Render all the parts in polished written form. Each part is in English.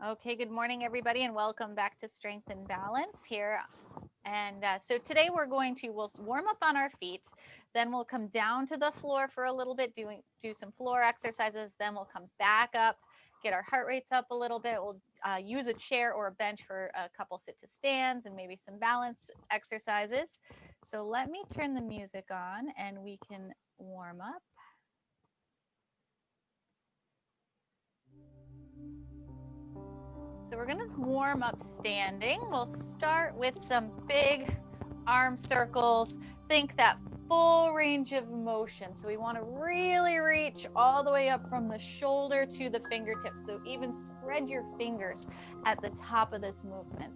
Okay, good morning, everybody, and welcome back to Strength and Balance here. And so today we'll warm up on our feet, then we'll come down to the floor for a little bit, do some floor exercises, then we'll come back up, get our heart rates up a little bit. We'll use a chair or a bench for a couple sit to stands and maybe some balance exercises. So let me turn the music on and we can warm up. So we're going to warm up standing. We'll start with some big arm circles. Think that full range of motion. So we want to really reach all the way up from the shoulder to the fingertips. So even spread your fingers at the top of this movement.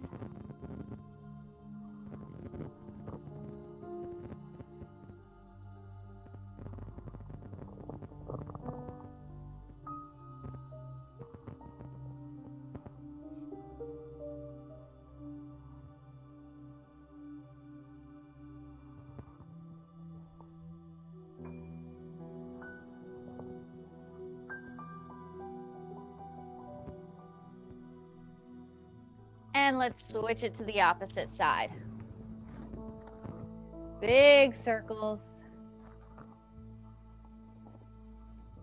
And let's switch it to the opposite side. Big circles.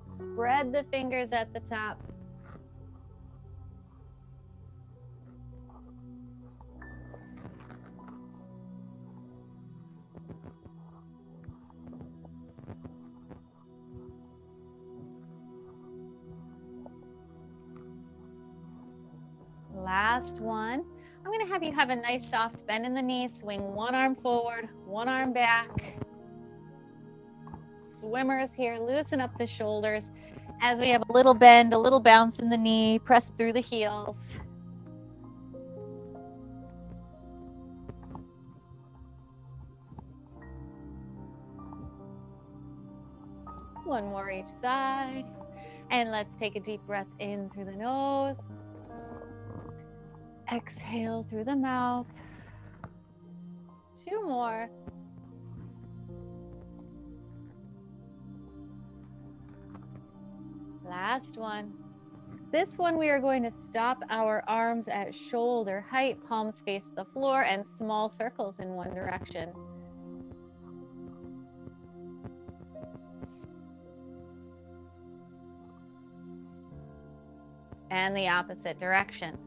Spread the fingers at the top. Last one. I'm going to have you have a nice soft bend in the knee. Swing one arm forward, one arm back. Swimmers here, loosen up the shoulders as we have a little bend, a little bounce in the knee. Press through the heels. One more each side. And let's take a deep breath in through the nose. Exhale through the mouth. Two more. Last one. This one we are going to stop our arms at shoulder height, palms face the floor, and small circles in one direction. And the opposite direction.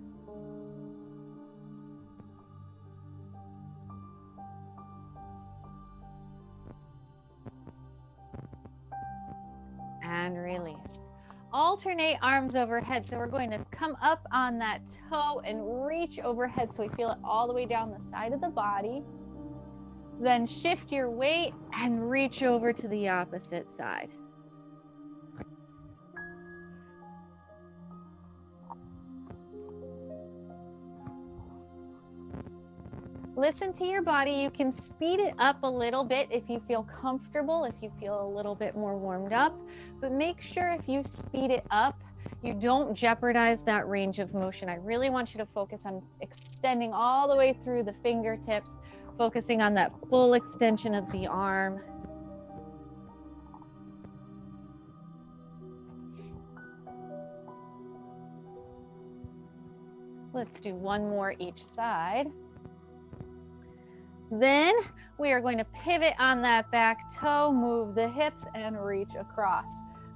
And release. Alternate arms overhead. So we're going to come up on that toe and reach overhead so we feel it all the way down the side of the body. Then shift your weight and reach over to the opposite side. Listen to your body. You can speed it up a little bit if you feel comfortable, if you feel a little bit more warmed up, but make sure if you speed it up, you don't jeopardize that range of motion. I really want you to focus on extending all the way through the fingertips, focusing on that full extension of the arm. Let's do one more each side. Then we are going to pivot on that back toe, move the hips and reach across.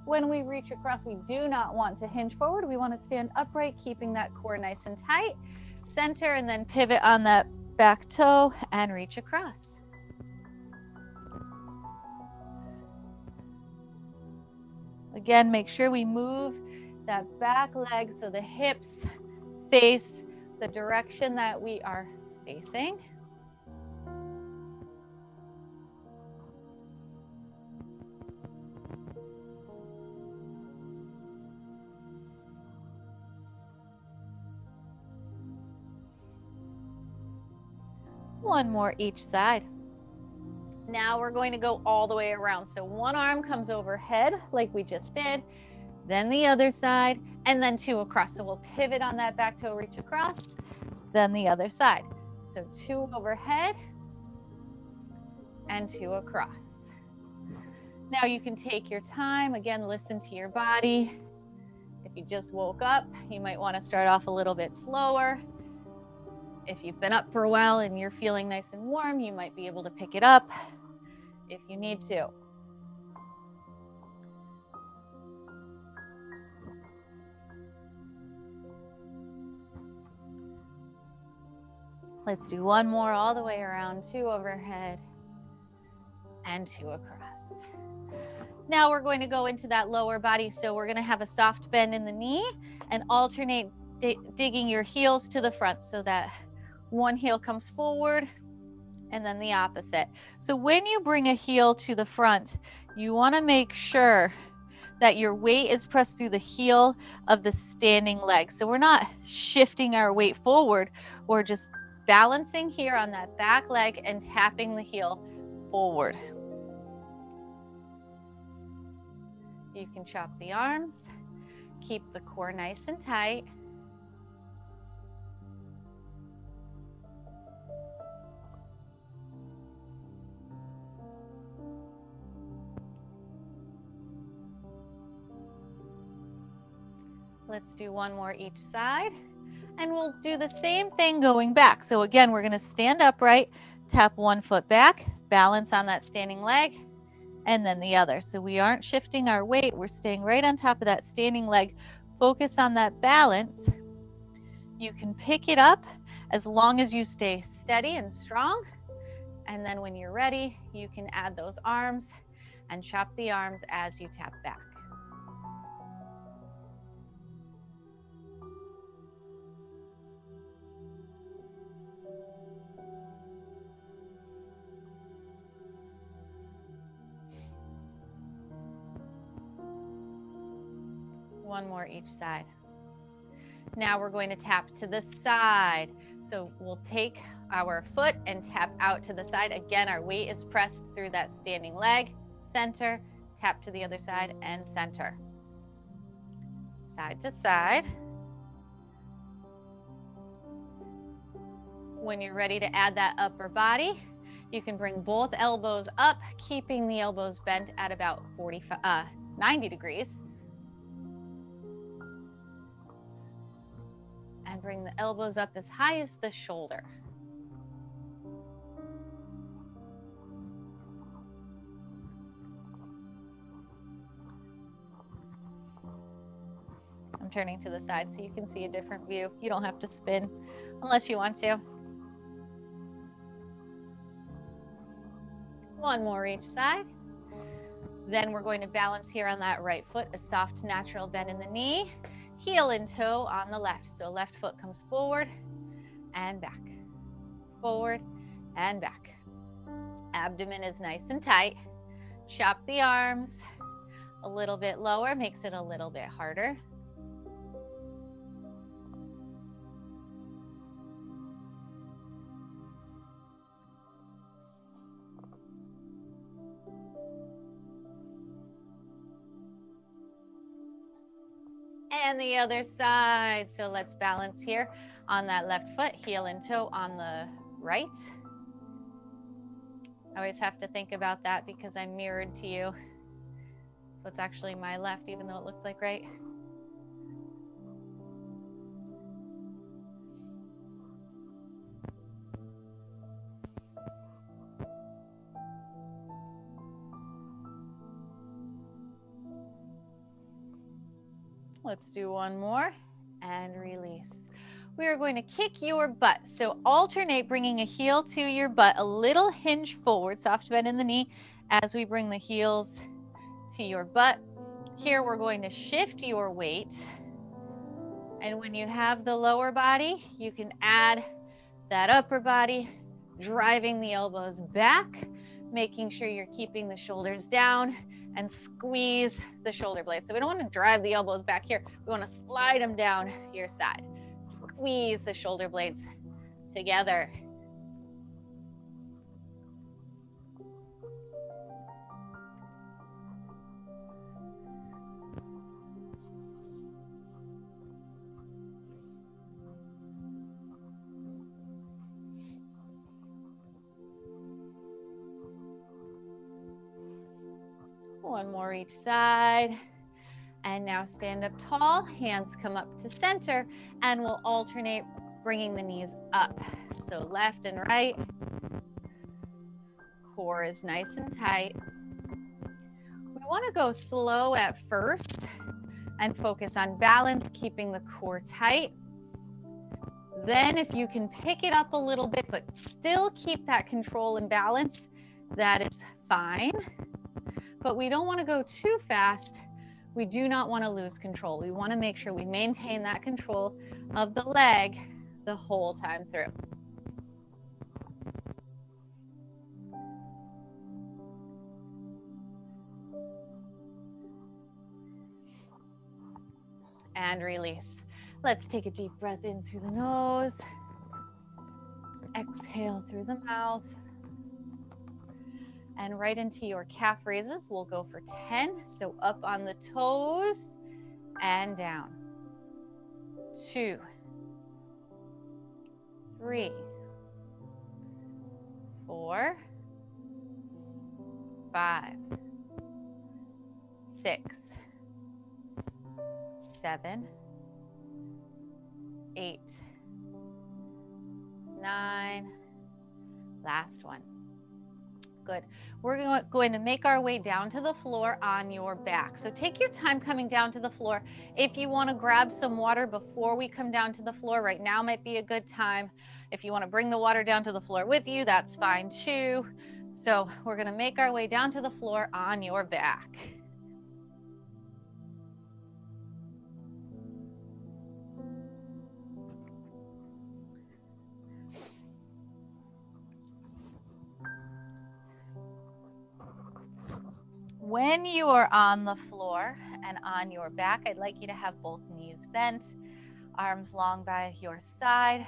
When we reach across, we do not want to hinge forward. We want to stand upright, keeping that core nice and tight. Center and then pivot on that back toe and reach across. Again, make sure we move that back leg so the hips face the direction that we are facing. One more each side. Now we're going to go all the way around. So one arm comes overhead like we just did, then the other side, and then two across. So we'll pivot on that back toe, reach across, then the other side. So two overhead and two across. Now you can take your time. Again, listen to your body. If If you just woke up, you might want to start off a little bit slower. If you've been up for a while and you're feeling nice and warm, you might be able to pick it up if you need to. Let's do one more all the way around, 2 overhead and 2 across. Now we're going to go into that lower body. So we're going to have a soft bend in the knee and alternate digging your heels to the front so that one heel comes forward and then the opposite. So when you bring a heel to the front, you want to make sure that your weight is pressed through the heel of the standing leg. So we're not shifting our weight forward, we're just balancing here on that back leg and tapping the heel forward. You can chop the arms, keep the core nice and tight. Let's do one more each side. And we'll do the same thing going back. So again, we're going to stand upright, tap one foot back, balance on that standing leg, and then the other. So we aren't shifting our weight. We're staying right on top of that standing leg. Focus on that balance. You can pick it up as long as you stay steady and strong. And then when you're ready, you can add those arms and chop the arms as you tap back. One more each side. Now we're going to tap to the side. So we'll take our foot and tap out to the side. Again, our weight is pressed through that standing leg, center, tap to the other side and center. Side to side. When you're ready to add that upper body, you can bring both elbows up, keeping the elbows bent at about 90 degrees. And bring the elbows up as high as the shoulder. I'm turning to the side so you can see a different view. You don't have to spin unless you want to. One more each side. Then we're going to balance here on that right foot, a soft natural bend in the knee. Heel and toe on the left. So left foot comes forward and back, forward and back. Abdomen is nice and tight. Chop the arms a little bit lower, makes it a little bit harder. And the other side. So let's balance here on that left foot, heel and toe on the right. I always have to think about that because I'm mirrored to you. So it's actually my left, even though it looks like right. Let's do one more and release. We are going to kick your butt. So alternate bringing a heel to your butt, a little hinge forward, soft bend in the knee as we bring the heels to your butt. Here we're going to shift your weight. And when you have the lower body, you can add that upper body, driving the elbows back, making sure you're keeping the shoulders down and squeeze the shoulder blades. So we don't want to drive the elbows back here. We want to slide them down your side. Squeeze the shoulder blades together. One more each side. And now stand up tall, hands come up to center, and we'll alternate bringing the knees up. So left and right. Core is nice and tight. We want to go slow at first and focus on balance, keeping the core tight. Then if you can pick it up a little bit, but still keep that control and balance, that is fine. But we don't want to go too fast. We do not want to lose control. We want to make sure we maintain that control of the leg the whole time through. And release. Let's take a deep breath in through the nose. Exhale through the mouth. And right into your calf raises. We'll go for 10. So up on the toes and down. 2, 3, 4, 5, 6, 7, 8, 9. Last one. Good. We're going to make our way down to the floor on your back. So take your time coming down to the floor. If you want to grab some water before we come down to the floor, right now might be a good time. If you want to bring the water down to the floor with you, that's fine too. So we're going to make our way down to the floor on your back. When you are on the floor and on your back, I'd like you to have both knees bent, arms long by your side,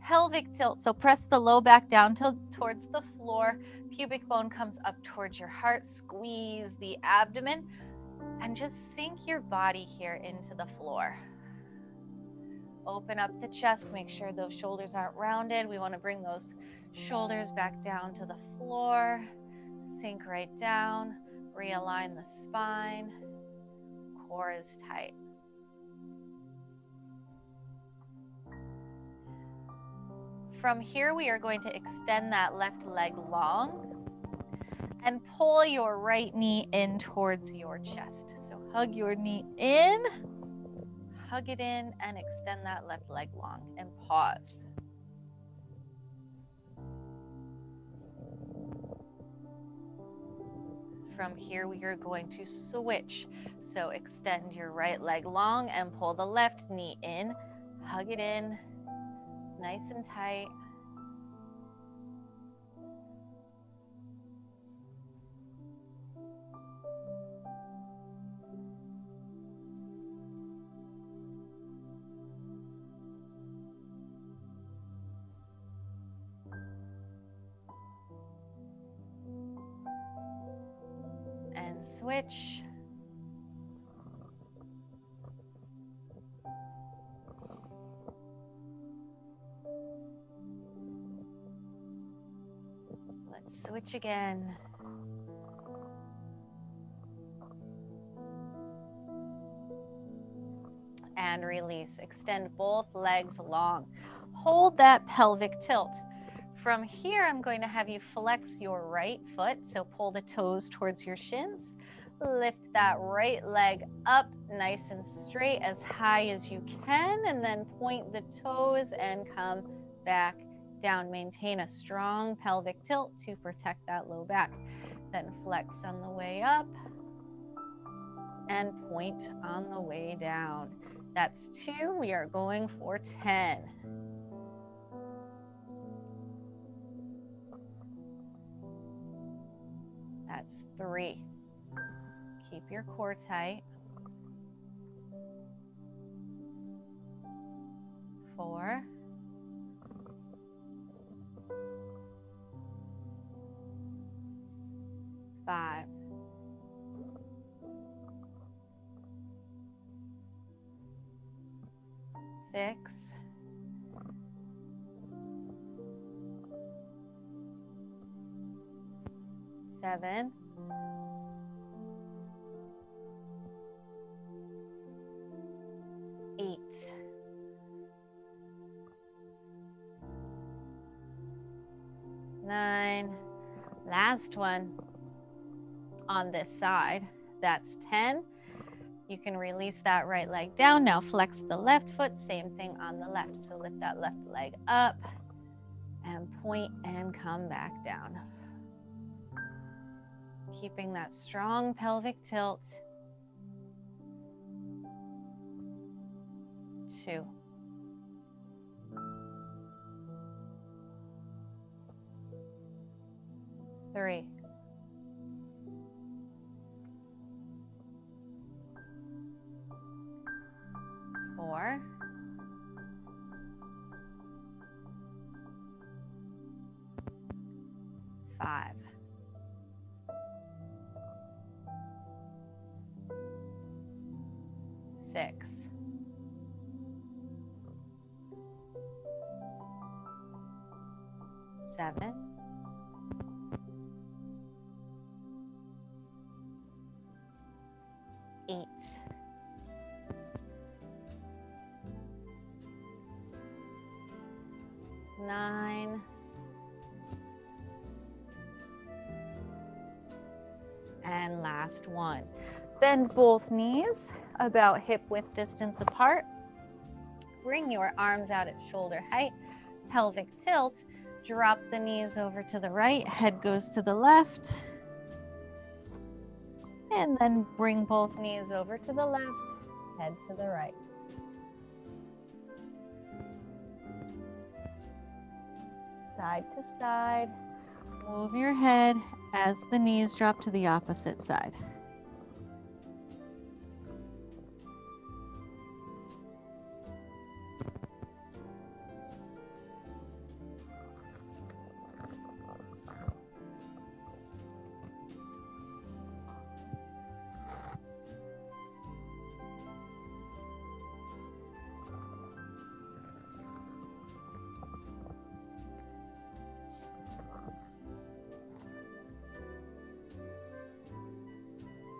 pelvic tilt. So press the low back down towards the floor. Pubic bone comes up towards your heart. Squeeze the abdomen and just sink your body here into the floor. Open up the chest. Make sure those shoulders aren't rounded. We want to bring those shoulders back down to the floor. Sink right down. Realign the spine. Core is tight. From here, we are going to extend that left leg long and pull your right knee in towards your chest. So hug your knee in, hug it in, and extend that left leg long and pause. From here, we are going to switch. So extend your right leg long and pull the left knee in, hug it in, nice and tight. And switch. Let's switch again. And release. Extend both legs long. Hold that pelvic tilt. From here, I'm going to have you flex your right foot. So pull the toes towards your shins. Lift that right leg up nice and straight as high as you can. And then point the toes and come back down. Maintain a strong pelvic tilt to protect that low back. Then flex on the way up and point on the way down. That's 2. We are going for 10. That's 3. Keep your core tight. 4. 5. 6. 7. 9. Last one on this side. That's 10. You can release that right leg down. Now flex the left foot, same thing on the left. So lift that left leg up and point and come back down. Keeping that strong pelvic tilt. 2. 3. 4. 5. 6. 7. 8. 9. And last one. Bend both knees about hip width distance apart. Bring your arms out at shoulder height, pelvic tilt. Drop the knees over to the right, head goes to the left. And then bring both knees over to the left, head to the right. Side to side. Move your head as the knees drop to the opposite side.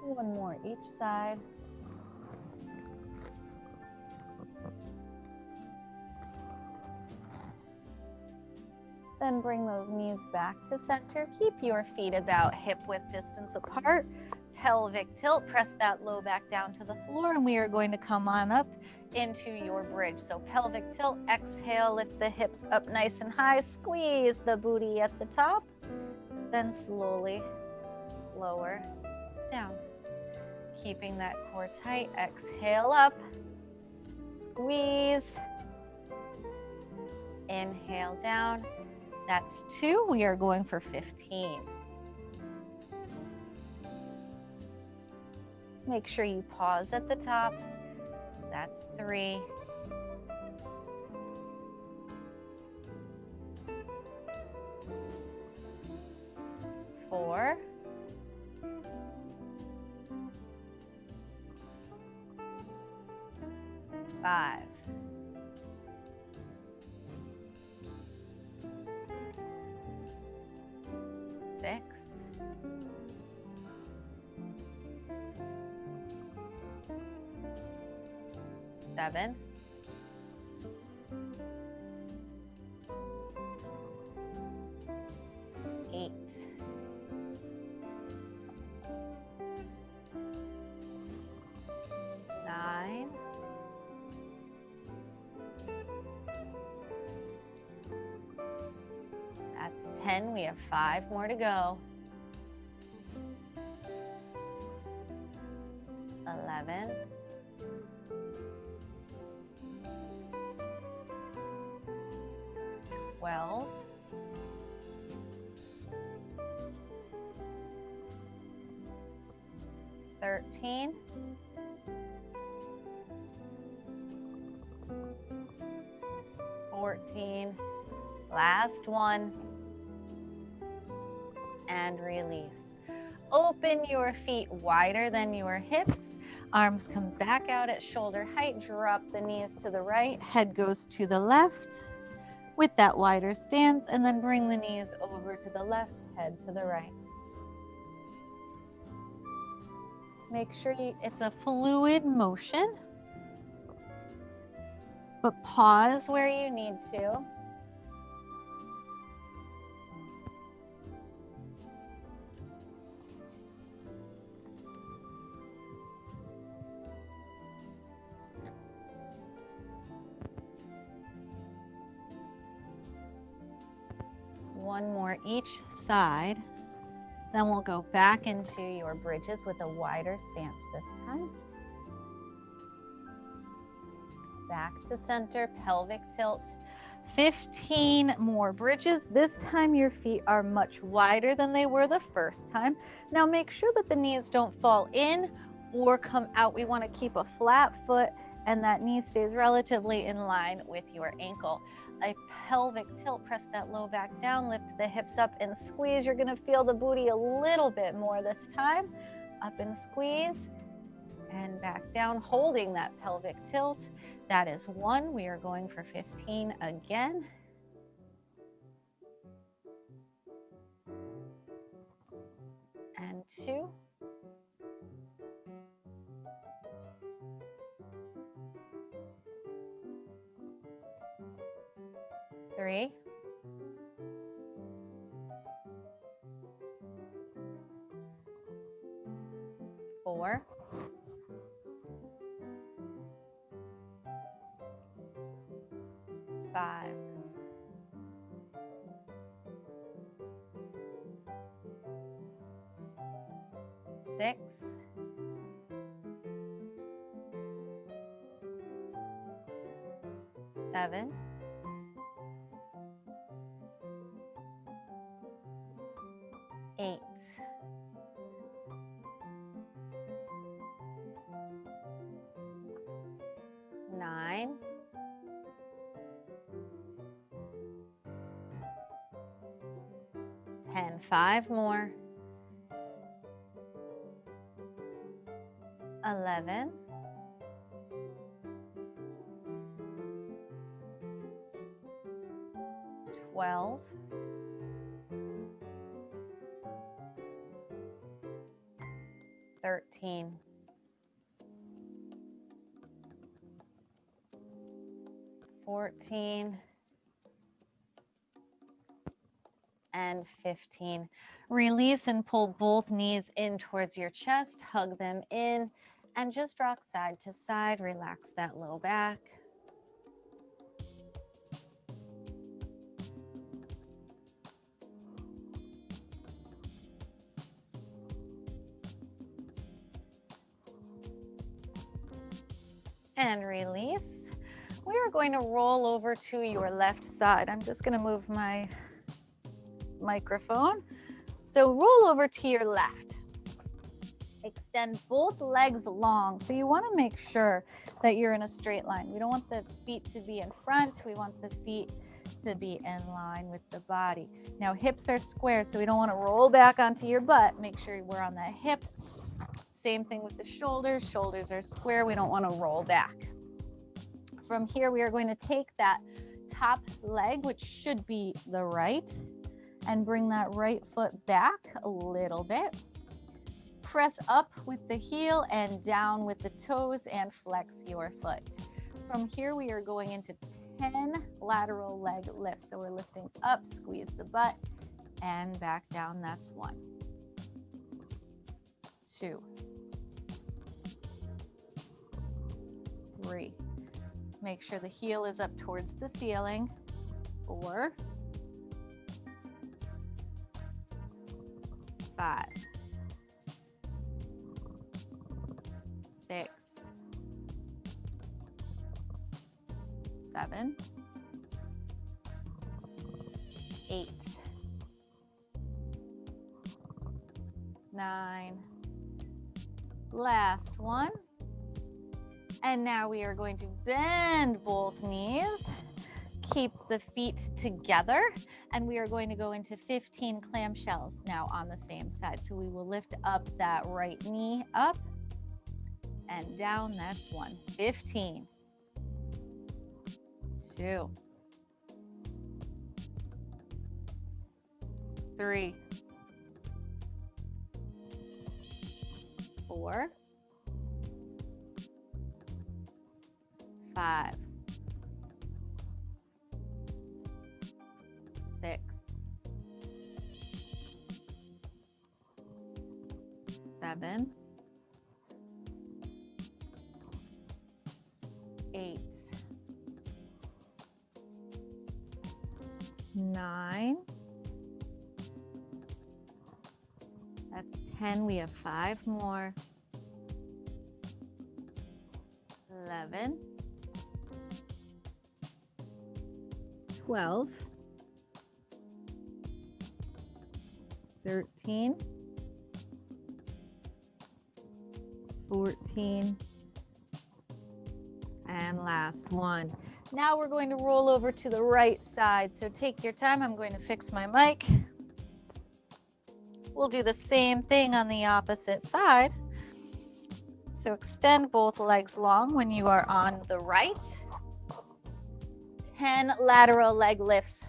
One more each side. Then bring those knees back to center. Keep your feet about hip width distance apart. Pelvic tilt, press that low back down to the floor, and we are going to come on up into your bridge. So pelvic tilt, exhale, lift the hips up nice and high, squeeze the booty at the top, then slowly lower down. Keeping that core tight, exhale up, squeeze, inhale down. That's 2, we are going for 15. Make sure you pause at the top, that's 3. 4. 5. 6. 7. 8. 9. 10. We have 5 more to go. 11. 12. 13. 14. Last one. And release. Open your feet wider than your hips. Arms come back out at shoulder height. Drop the knees to the right. Head goes to the left with that wider stance. And then bring the knees over to the left, head to the right. Make sure it's a fluid motion. But pause where you need to. one more each side. Then we'll go back into your bridges with a wider stance this time. Back to center, pelvic tilt. 15 more bridges. This time your feet are much wider than they were the first time. Now make sure that the knees don't fall in or come out. We want to keep a flat foot and that knee stays relatively in line with your ankle. A pelvic tilt, press that low back down, lift the hips up and squeeze. You're going to feel the booty a little bit more this time. Up and squeeze and back down, holding that pelvic tilt. That is 1. We are going for 15 again. And 2. 3. 4. 5. 6. 7. 8. 9. 10. 5 more. 11. 12. 13. 14. And 15. Release and pull both knees in towards your chest, hug them in, and just rock side to side. Relax that low back. And release. We are going to roll over to your left side. I'm just going to move my microphone. So roll over to your left. Extend both legs long. So you want to make sure that you're in a straight line. We don't want the feet to be in front. We want the feet to be in line with the body. Now hips are square, so we don't want to roll back onto your butt. Make sure we're on that hip. Same thing with the shoulders. Shoulders are square. We don't want to roll back. From here, we are going to take that top leg, which should be the right, and bring that right foot back a little bit. Press up with the heel and down with the toes and flex your foot. From here, we are going into 10 lateral leg lifts. So we're lifting up, squeeze the butt, and back down. That's 1. 2. 3. Make sure the heel is up towards the ceiling. 4. 5. 6. 7. 8. 9. Last one. And now we are going to bend both knees. Keep the feet together. And we are going to go into 15 clamshells now on the same side. So we will lift up that right knee up and down. That's 1. 15. 2. 3. 4. 5. 6. 7. 8. 9. 10, we have 5 more. 11, 12, 13, 14, and last one. Now we're going to roll over to the right side. So take your time. I'm going to fix my mic. We'll do the same thing on the opposite side. So extend both legs long when you are on the right. 10 lateral leg lifts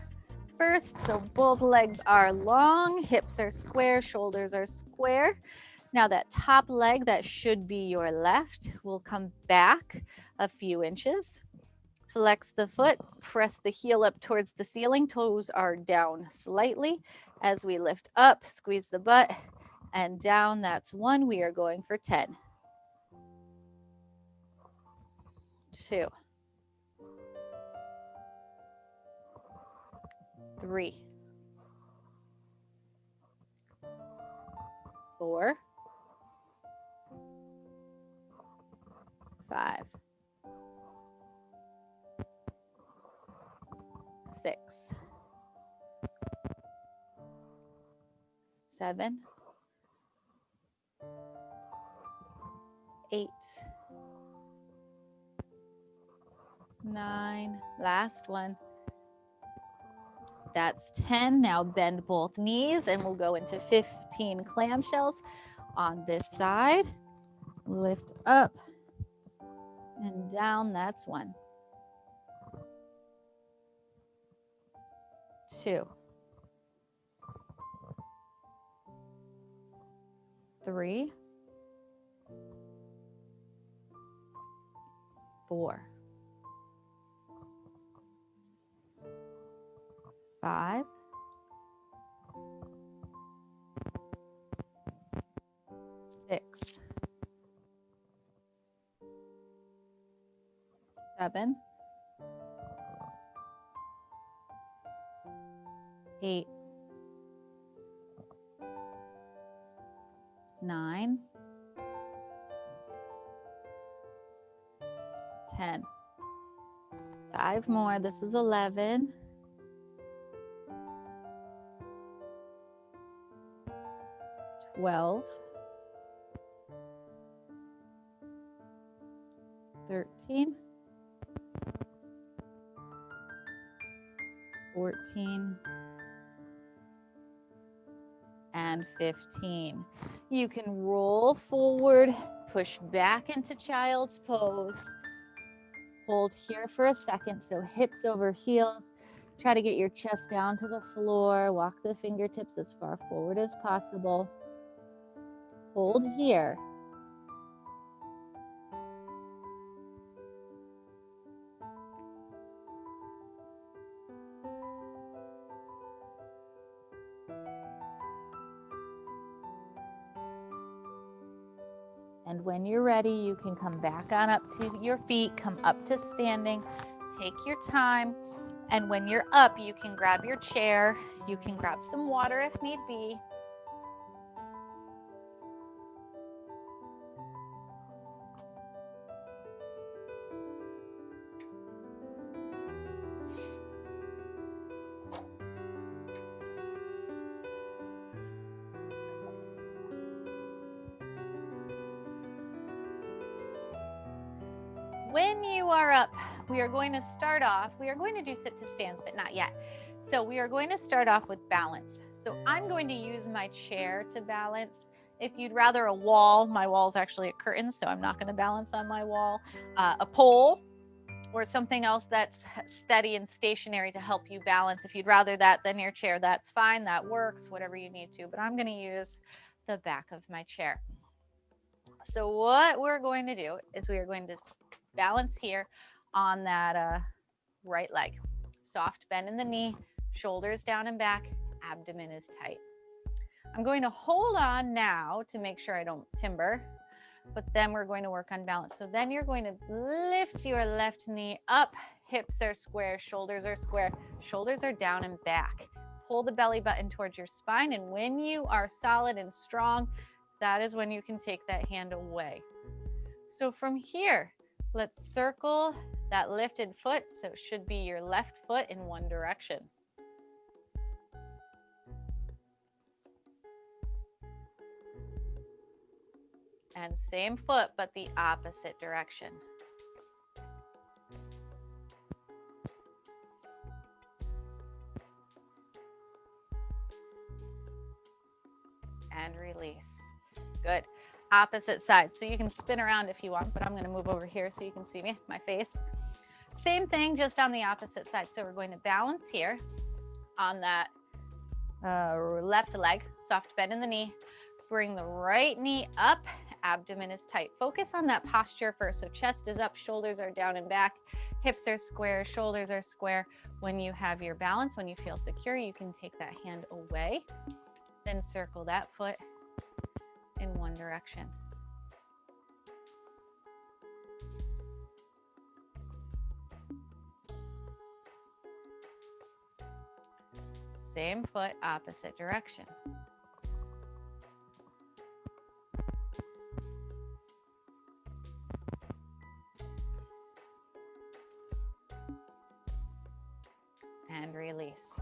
first. So both legs are long, hips are square, shoulders are square. Now that top leg that should be your left will come back a few inches. Flex the foot, press the heel up towards the ceiling. Toes are down slightly. As we lift up, squeeze the butt and down. That's 1. We are going for 10. 2, 3, 4, 5, 6, 7, 8, 9, last one. That's 10. Now bend both knees and we'll go into 15 clamshells on this side. Lift up and down. That's 1, 2, 3, 4, 5, 6, 7, 8, 9, 10. 5 more. This is 11. 12, 13, 14, and 15. You can roll forward, push back into child's pose. Hold here for a second, so hips over heels. Try to get your chest down to the floor. Walk the fingertips as far forward as possible. Hold here. And when you're ready, you can come back on up to your feet, come up to standing, take your time. And when you're up, you can grab your chair. You can grab some water if need be. When you are up, we are going to start off. We are going to do sit to stands, but not yet. So we are going to start off with balance. So I'm going to use my chair to balance. If you'd rather a wall, my wall is actually a curtain, so I'm not going to balance on my wall. A pole or something else that's steady and stationary to help you balance. If you'd rather that than your chair, that's fine. That works, whatever you need to. But I'm going to use the back of my chair. So what we're going to do is we are going to balance here on that right leg. Soft bend in the knee, shoulders down and back, abdomen is tight. I'm going to hold on now to make sure I don't timber, but then we're going to work on balance. So then you're going to lift your left knee up, hips are square, shoulders are down and back. Pull the belly button towards your spine, and when you are solid and strong, that is when you can take that hand away. So from here, let's circle that lifted foot. So it should be your left foot in one direction. And same foot, but the opposite direction. And release. Good. Opposite side. So you can spin around if you want, but I'm going to move over here so you can see me, my face. Same thing, just on the opposite side. So we're going to balance here on that left leg, soft bend in the knee. Bring the right knee up, abdomen is tight. Focus on that posture first. So chest is up, shoulders are down and back, hips are square, shoulders are square. When you have your balance, when you feel secure, you can take that hand away, then circle that foot in one direction. Same foot, opposite direction. And release.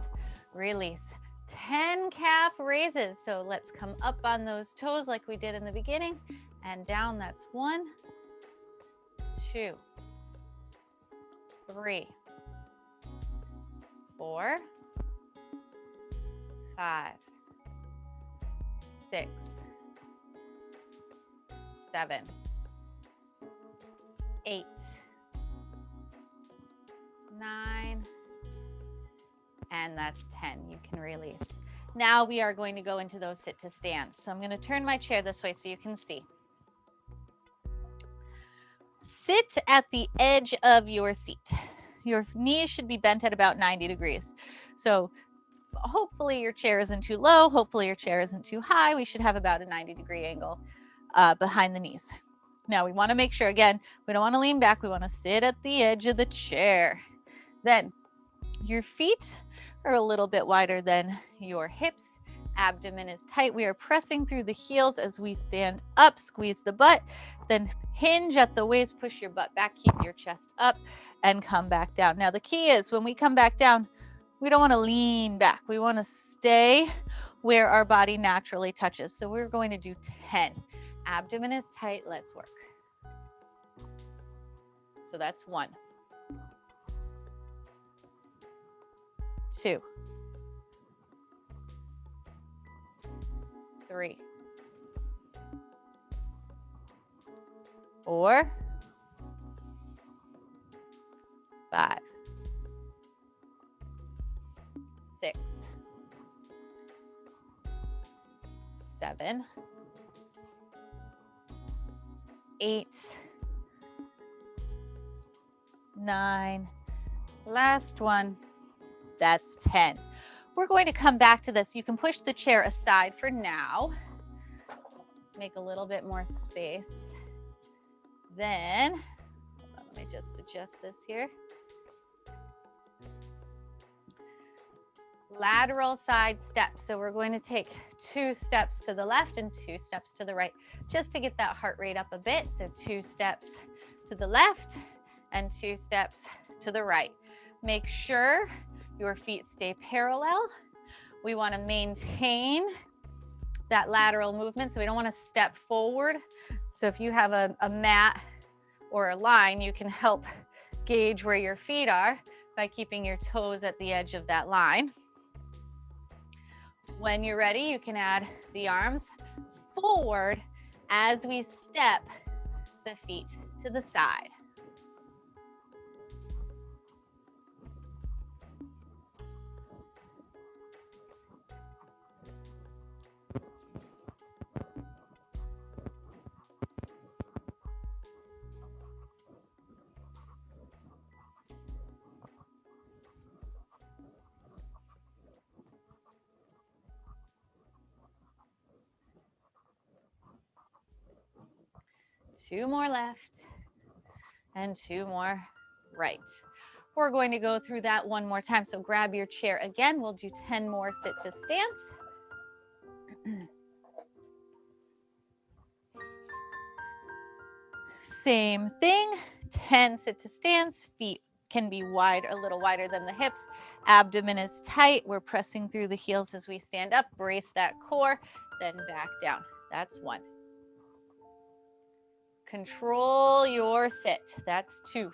Release. 10 calf raises. So let's come up on those toes like we did in the beginning and down. That's 1, 2, 3, 4, 5, 6, 7, 8, 9, and that's 10. You can release. Now we are going to go into those sit to stands. So I'm going to turn my chair this way so you can see. Sit at the edge of your seat. Your knees should be bent at about 90 degrees. So hopefully your chair isn't too low. Hopefully your chair isn't too high. We should have about a 90-degree angle behind the knees. Now we want to make sure, again, we don't want to lean back. We want to sit at the edge of the chair. Then your feet are a little bit wider than your hips. Abdomen is tight. We are pressing through the heels as we stand up. Squeeze the butt, then hinge at the waist. Push your butt back. Keep your chest up and come back down. Now the key is when we come back down, we don't want to lean back. We want to stay where our body naturally touches. So we're going to do 10. Abdomen is tight. Let's work. So that's 1, 2, 3, 4, 5, 6, 7, 8, 9, last one, that's 10. We're going to come back to this. You can push the chair aside for now. Make a little bit more space. Then, let me just adjust this here. Lateral side steps. So we're going to take 2 steps to the left and 2 steps to the right, just to get that heart rate up a bit. So 2 steps to the left and 2 steps to the right. Make sure your feet stay parallel. We want to maintain that lateral movement, so we don't want to step forward. So if you have a mat or a line, you can help gauge where your feet are by keeping your toes at the edge of that line. When you're ready, you can add the arms forward as we step the feet to the side. Two more left and 2 more right. We're going to go through that one more time. So grab your chair again. We'll do 10 more sit to stands. Same thing, 10 sit to stands, feet can be wide, a little wider than the hips. Abdomen is tight. We're pressing through the heels as we stand up. Brace that core, then back down. That's 1. Control your sit. That's 2.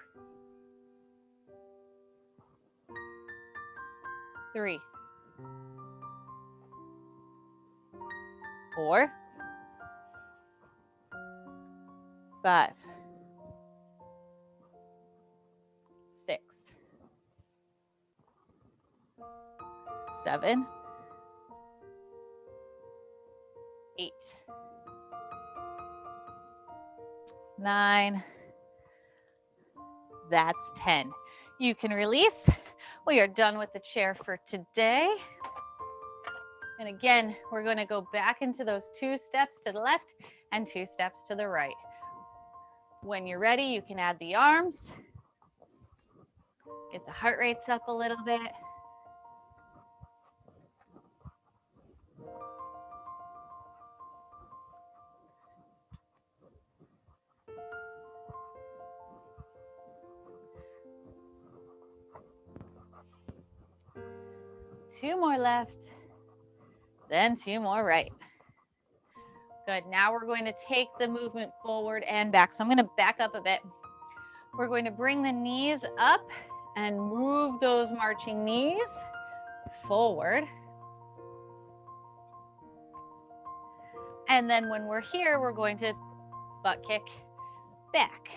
3. 4. 5. 6. 7. 8. 9. That's 10. You can release. We are done with the chair for today. And again, we're going to go back into those 2 steps to the left and 2 steps to the right. When you're ready, you can add the arms. Get the heart rates up a little bit. Two more left, then 2 more right. Good, now we're going to take the movement forward and back. So I'm going to back up a bit. We're going to bring the knees up and move those marching knees forward. And then when we're here, we're going to butt kick back.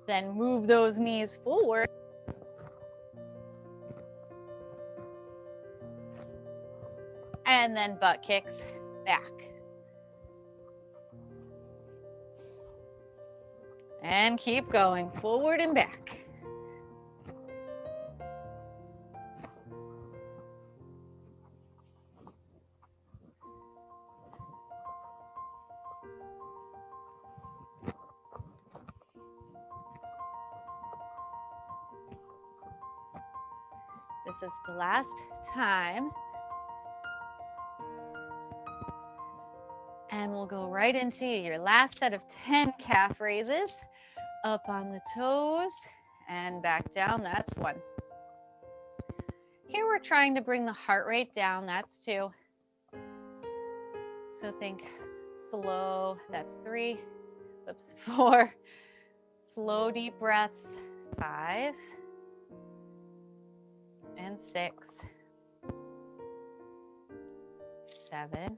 Then move those knees forward. And then butt kicks back. And keep going forward and back. This is the last time. And we'll go right into your last set of 10 calf raises. Up on the toes and back down. That's 1. Here we're trying to bring the heart rate down. That's 2. So think slow. That's 3. Whoops, 4. Slow, deep breaths. 5. And 6. 7.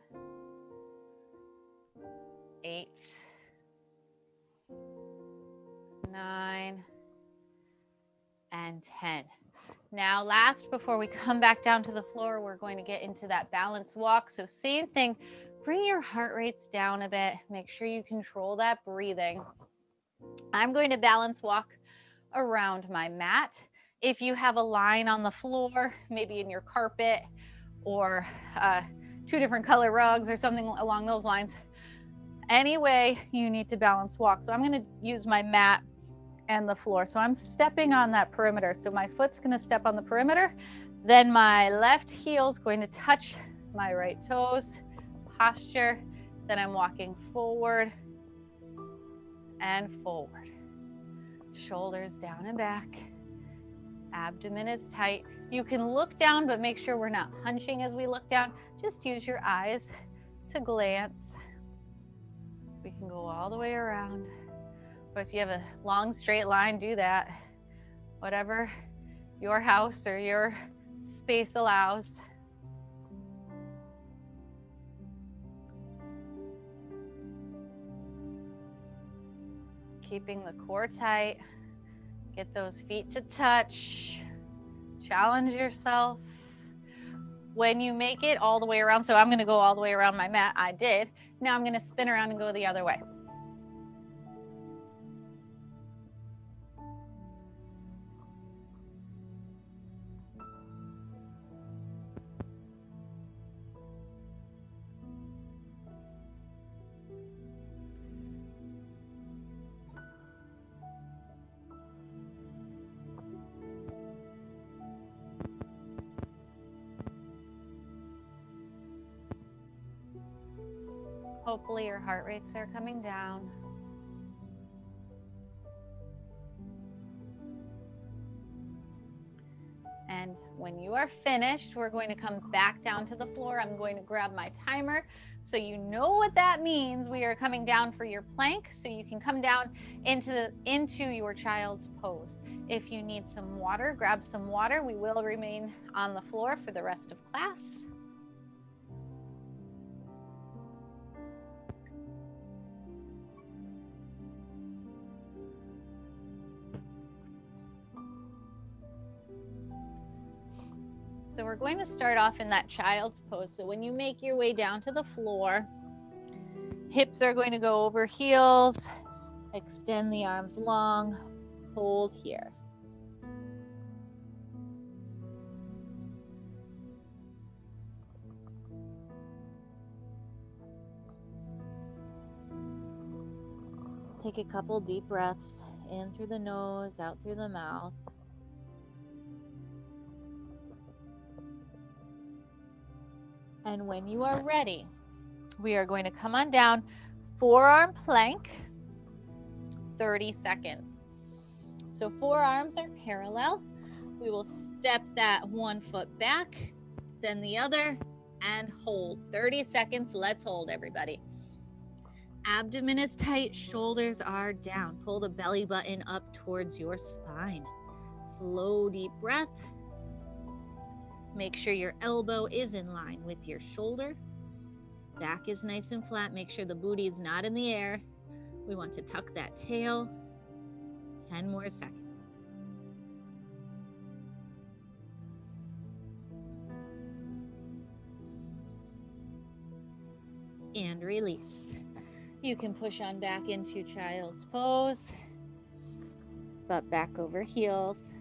8. 9 and 10. Now last, before we come back down to the floor, we're going to get into that balance walk. So same thing, bring your heart rates down a bit. Make sure you control that breathing. I'm going to balance walk around my mat. If you have a line on the floor, maybe in your carpet or 2 different color rugs or something along those lines, anyway, you need to balance walk. So I'm going to use my mat and the floor. So I'm stepping on that perimeter. So my foot's going to step on the perimeter. Then my left heel is going to touch my right toes, posture. Then I'm walking forward and forward. Shoulders down and back. Abdomen is tight. You can look down, but make sure we're not hunching as we look down. Just use your eyes to glance. We can go all the way around. But if you have a long straight line, do that. Whatever your house or your space allows. Keeping the core tight. Get those feet to touch. Challenge yourself. When you make it all the way around, so I'm going to go all the way around my mat. I did. Now I'm going to spin around and go the other way. Hopefully your heart rates are coming down. And when you are finished, we're going to come back down to the floor. I'm going to grab my timer so you know what that means. We are coming down for your plank, so you can come down into your child's pose. If you need some water, grab some water. We will remain on the floor for the rest of class. So we're going to start off in that child's pose. So when you make your way down to the floor, hips are going to go over heels, extend the arms long, hold here. Take a couple deep breaths in through the nose, out through the mouth. And when you are ready, we are going to come on down, forearm plank, 30 seconds. So forearms are parallel. We will step that one foot back, then the other, and hold. 30 seconds. Let's hold, everybody. Abdomen is tight, shoulders are down. Pull the belly button up towards your spine. Slow, deep breath. Make sure your elbow is in line with your shoulder. Back is nice and flat. Make sure the booty is not in the air. We want to tuck that tail. 10 more seconds. And release. You can push on back into child's pose, butt back over heels.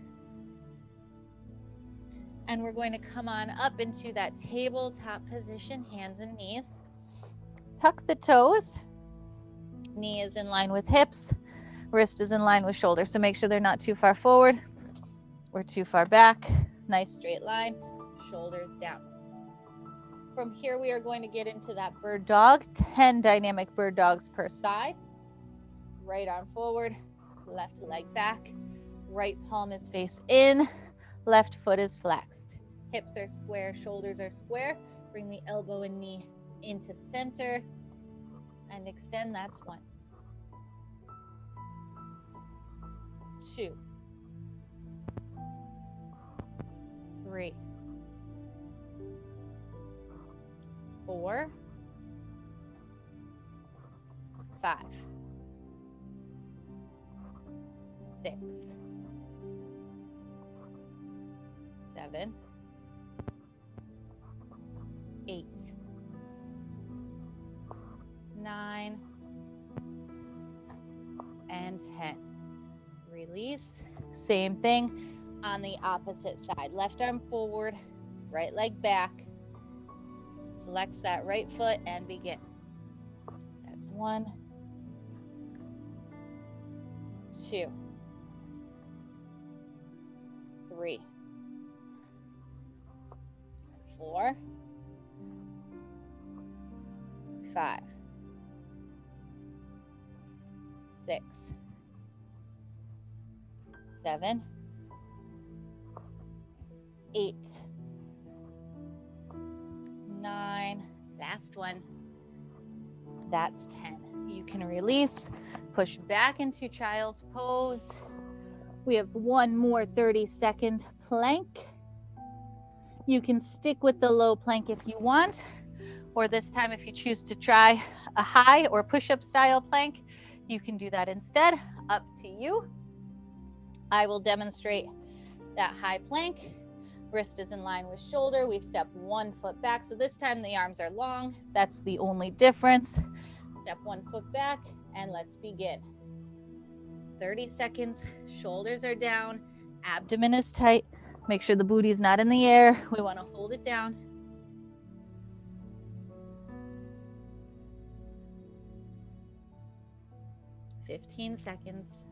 And we're going to come on up into that tabletop position, hands and knees. Tuck the toes. Knee is in line with hips. Wrist is in line with shoulder. So make sure they're not too far forward or too far back. Nice straight line, shoulders down. From here, we are going to get into that bird dog, 10 dynamic bird dogs per side. Right arm forward, left leg back. Right palm is face in. Left foot is flexed. Hips are square, shoulders are square. Bring the elbow and knee into center and extend. That's 1, 2, 3, 4, 5, 6, 7, 8, 9, and 10. Release. Same thing on the opposite side. Left arm forward, right leg back. Flex that right foot and begin. That's 1, 2, 3, 4, 5, 6, 7, 8, 9. Last one. That's 10. You can release, push back into child's pose. We have one more 30-second plank. You can stick with the low plank if you want, or this time if you choose to try a high or push-up style plank, you can do that instead. Up to you. I will demonstrate that high plank. Wrist is in line with shoulder. We step 1 foot back. So this time the arms are long. That's the only difference. Step 1 foot back and let's begin. 30 seconds. Shoulders are down. Abdomen is tight. Make sure the booty is not in the air. We want to hold it down. 15 seconds.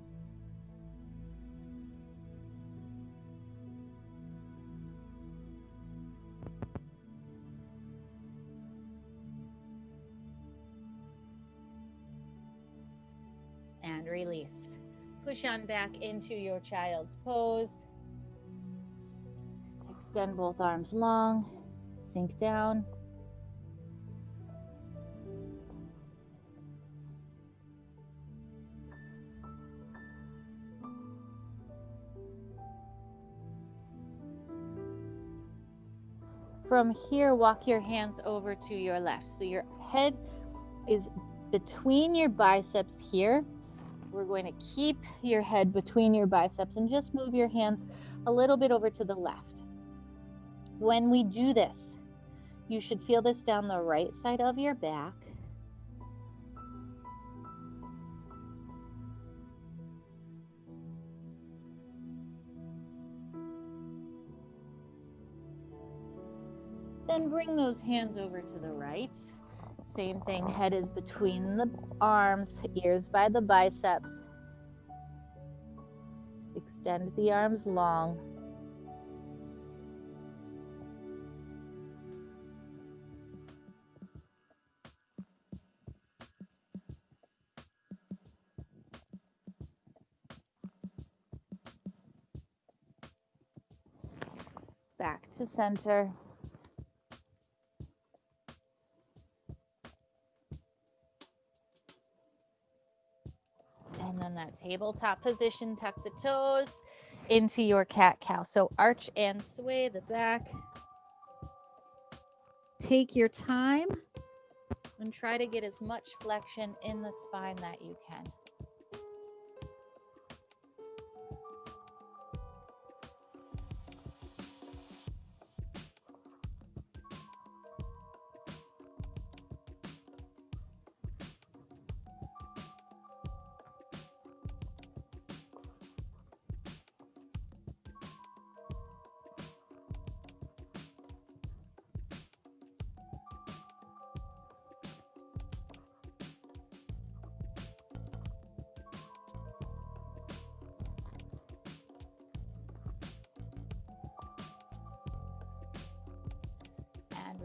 release. Push on back into your child's pose. Extend both arms long, sink down. From here, walk your hands over to your left. So your head is between your biceps here. We're going to keep your head between your biceps and just move your hands a little bit over to the left. When we do this, you should feel this down the right side of your back. Then bring those hands over to the right. Same thing, head is between the arms, ears by the biceps. Extend the arms long. Back to center. And then that tabletop position, tuck the toes into your cat-cow. So arch and sway the back. Take your time and try to get as much flexion in the spine that you can.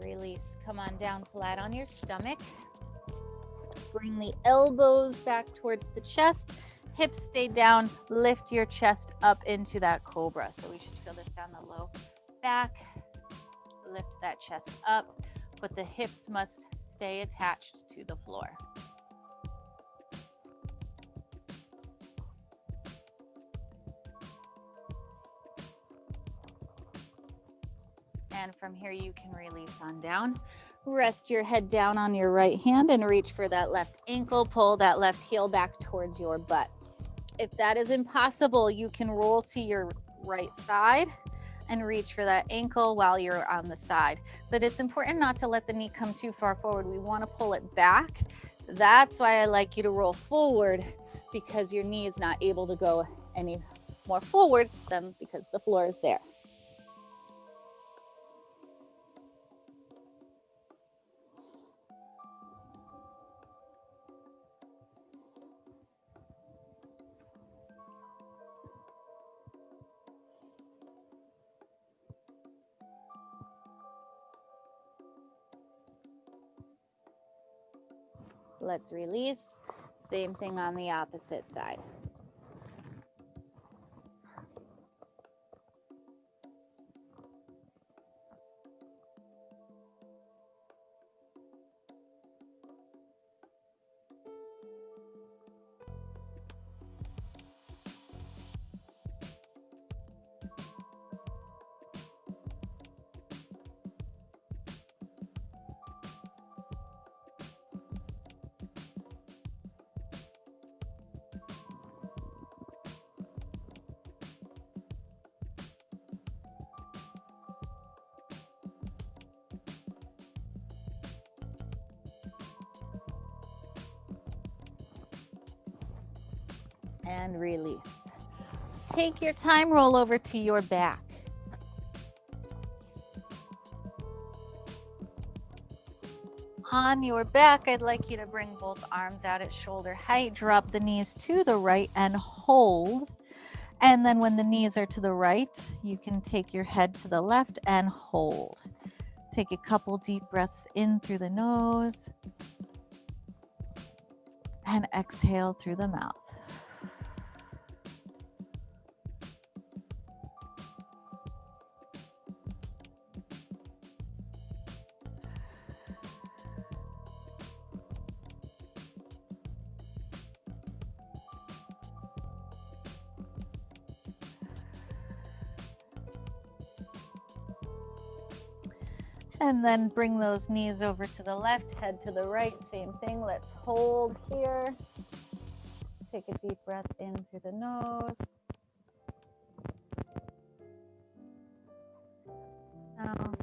Release. Come on down flat on your stomach. Bring the elbows back towards the chest. Hips stay down. Lift your chest up into that cobra. So we should feel this down the low back. Lift that chest up, but the hips must stay attached to the floor. And from here, you can release on down. Rest your head down on your right hand and reach for that left ankle. Pull that left heel back towards your butt. If that is impossible, you can roll to your right side and reach for that ankle while you're on the side. But it's important not to let the knee come too far forward. We want to pull it back. That's why I like you to roll forward, because your knee is not able to go any more forward than because the floor is there. Let's release. Same thing on the opposite side. And release. Take your time, roll over to your back. On your back, I'd like you to bring both arms out at shoulder height, drop the knees to the right and hold. And then when the knees are to the right, you can take your head to the left and hold. Take a couple deep breaths in through the nose and exhale through the mouth. And then bring those knees over to the left, head to the right, same thing. Let's hold here. Take a deep breath in through the nose. Out.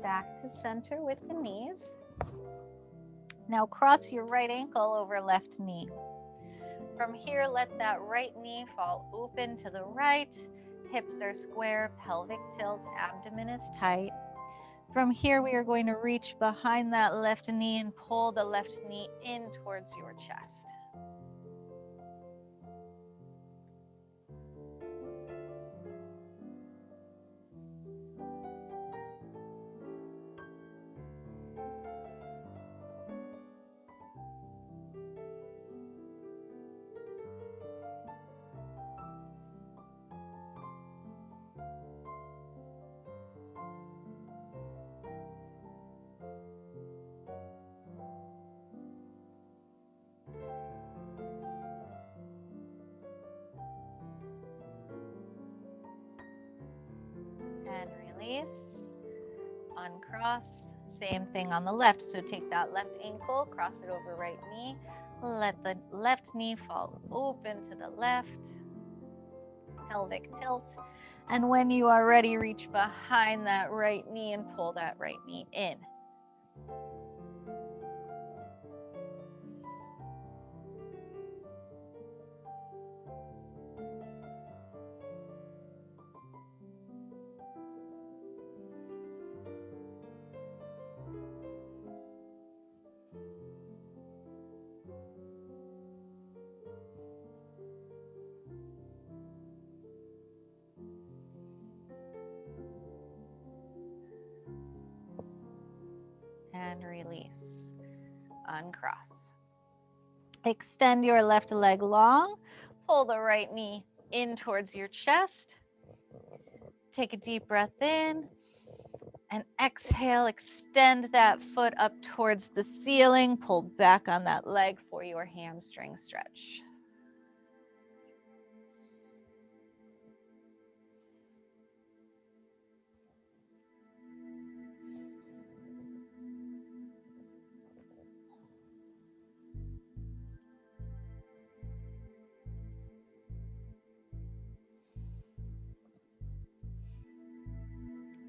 Back to center with the knees. Now cross your right ankle over left knee. From here, let that right knee fall open to the right. Hips are square, pelvic tilt, abdomen is tight. From here, we are going to reach behind that left knee and pull the left knee in towards your chest. And release, uncross, same thing on the left. So take that left ankle, cross it over right knee, let the left knee fall open to the left, pelvic tilt. And when you are ready, reach behind that right knee and pull that right knee in. And release, uncross. Extend your left leg long, pull the right knee in towards your chest. Take a deep breath in and exhale, extend that foot up towards the ceiling, pull back on that leg for your hamstring stretch.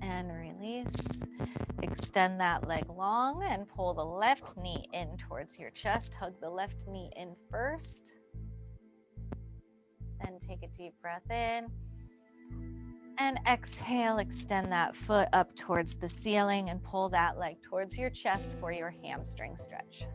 And release. Extend that leg long and pull the left knee in towards your chest. Hug the left knee in first. Then take a deep breath in. And exhale, extend that foot up towards the ceiling and pull that leg towards your chest for your hamstring stretch.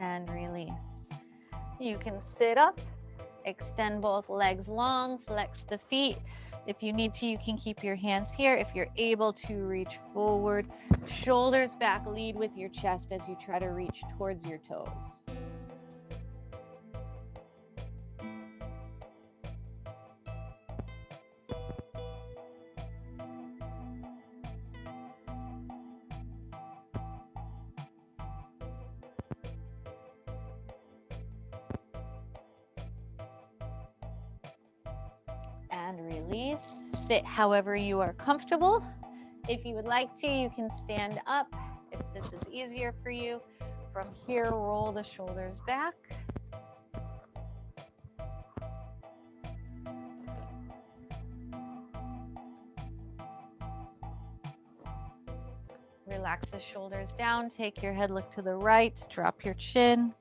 And release. You can sit up, extend both legs long, flex the feet. If you need to, you can keep your hands here. If you're able to reach forward, shoulders back, lead with your chest as you try to reach towards your toes. And release. Sit however you are comfortable. If you would like to, you can stand up if this is easier for you. From here, roll the shoulders back. Relax the shoulders down, take your head, look to the right, drop your chin.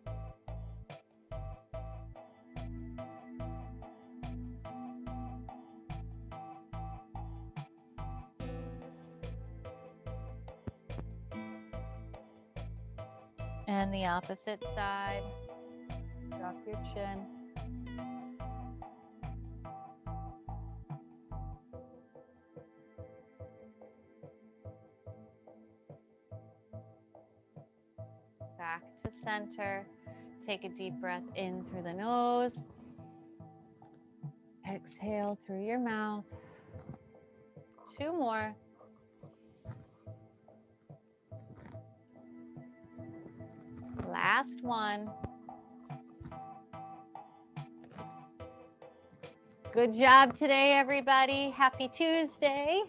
And the opposite side, drop your chin. Back to center. Take a deep breath in through the nose. Exhale through your mouth. 2 more. Last one. Good job today, everybody. Happy Tuesday.